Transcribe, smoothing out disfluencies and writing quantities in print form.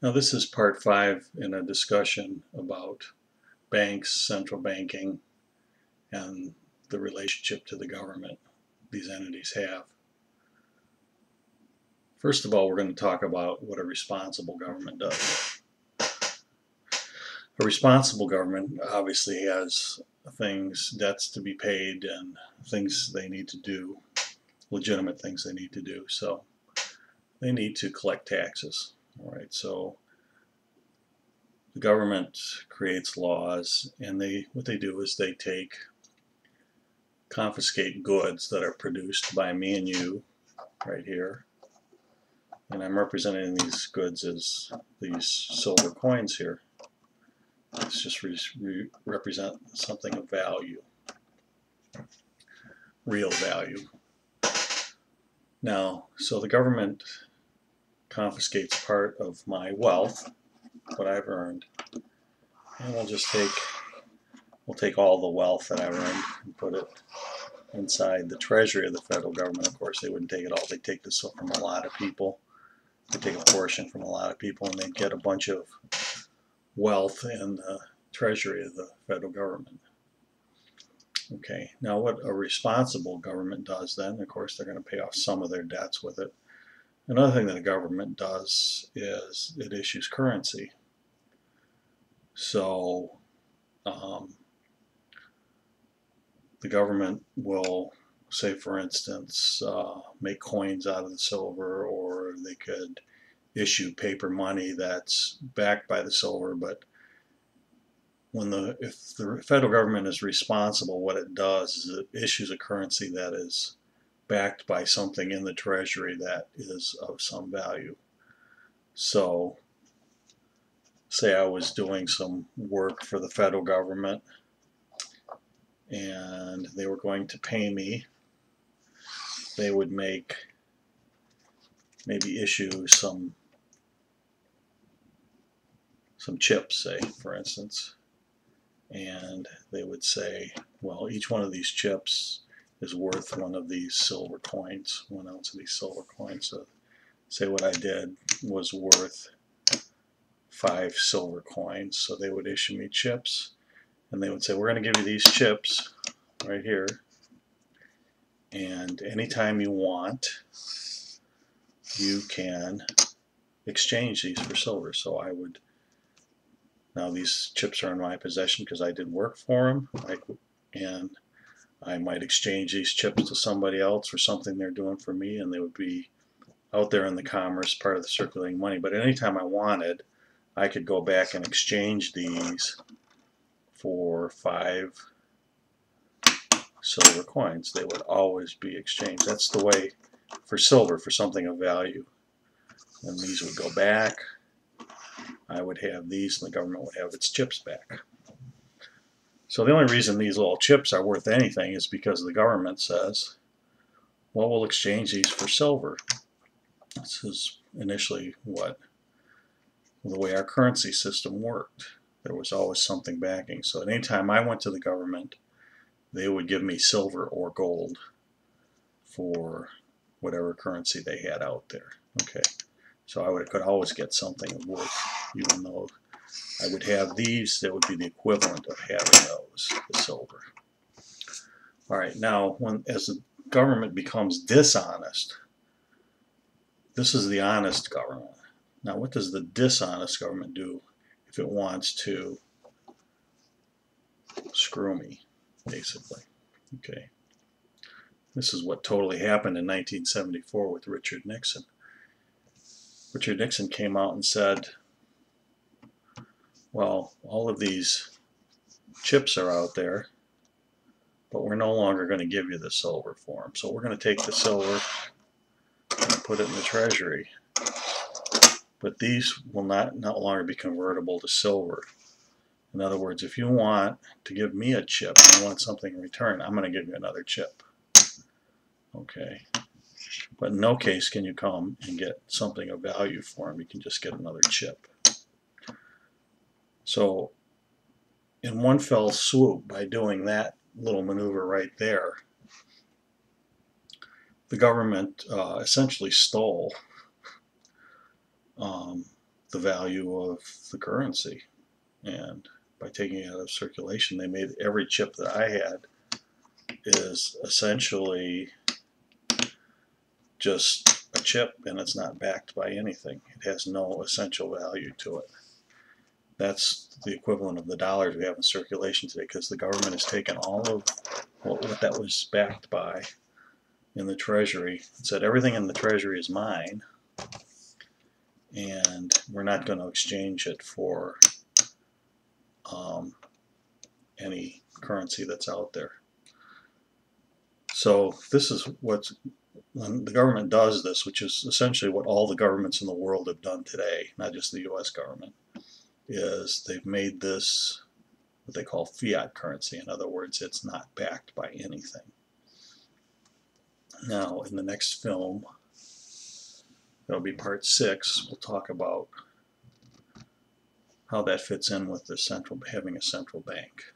Now this is part 5 in a discussion about banks, central banking, and the relationship to the government these entities have. First of all, we're going to talk about what a responsible government does. A responsible government obviously has things, debts to be paid, and things they need to do, legitimate things they need to do. So they need to collect taxes. All right, so the government creates laws, and what they do is they confiscate goods that are produced by me and you right here, and I'm representing these goods as these silver coins here. It's just represent something of value, real value. Now, so the government confiscates part of my wealth, what I've earned, and we'll take all the wealth that I've earned and put it inside the treasury of the federal government. Of course, they wouldn't take it all. They take this from a lot of people. They take a portion from a lot of people, and they get a bunch of wealth in the treasury of the federal government. Okay, now what a responsible government does then, of course, they're going to pay off some of their debts with it. Another thing that a government does is it issues currency. So the government will, say for instance, make coins out of the silver, or they could issue paper money that's backed by the silver. But if the federal government is responsible, what it does is it issues a currency that is backed by something in the treasury that is of some value. So say I was doing some work for the federal government and they were going to pay me, they would maybe issue some chips, say for instance, and they would say, well, each one of these chips is worth one of these silver coins, 1 ounce of these silver coins. So say what I did was worth 5 silver coins, so they would issue me chips, and they would say, we're going to give you these chips right here, and anytime you want, you can exchange these for silver. So now these chips are in my possession because I did work for them, and I might exchange these chips to somebody else for something they're doing for me, and they would be out there in the commerce, part of the circulating money. But anytime I wanted, I could go back and exchange these for 5 silver coins. They would always be exchanged. That's the way for silver, for something of value. And these would go back. I would have these, and the government would have its chips back. So the only reason these little chips are worth anything is because the government says, well, we'll exchange these for silver. This is initially the way our currency system worked. There was always something backing. So at any time I went to the government, they would give me silver or gold for whatever currency they had out there. Okay, so I could always get something of worth, even though I would have these, that would be the equivalent of having those, the silver. All right, now as the government becomes dishonest, this is the honest government. Now what does the dishonest government do if it wants to screw me, basically? Okay, this is what totally happened in 1974 with Richard Nixon. Richard Nixon came out and said, well, all of these chips are out there, but we're no longer going to give you the silver for them. So we're going to take the silver and put it in the treasury. But these will no longer be convertible to silver. In other words, if you want to give me a chip and you want something in return, I'm going to give you another chip. Okay. But in no case can you come and get something of value for them. You can just get another chip. So in one fell swoop, by doing that little maneuver right there, the government essentially stole the value of the currency. And by taking it out of circulation, they made every chip that I had is essentially just a chip, and it's not backed by anything. It has no essential value to it. That's the equivalent of the dollars we have in circulation today, because the government has taken all of what that was backed by in the Treasury and said everything in the Treasury is mine, and we're not going to exchange it for any currency that's out there. So this is what, when the government does this, which is essentially what all the governments in the world have done today, not just the US government, is they've made this what they call fiat currency. In other words, it's not backed by anything. Now, in the next film, that'll be part 6, we'll talk about how that fits in with the having a central bank.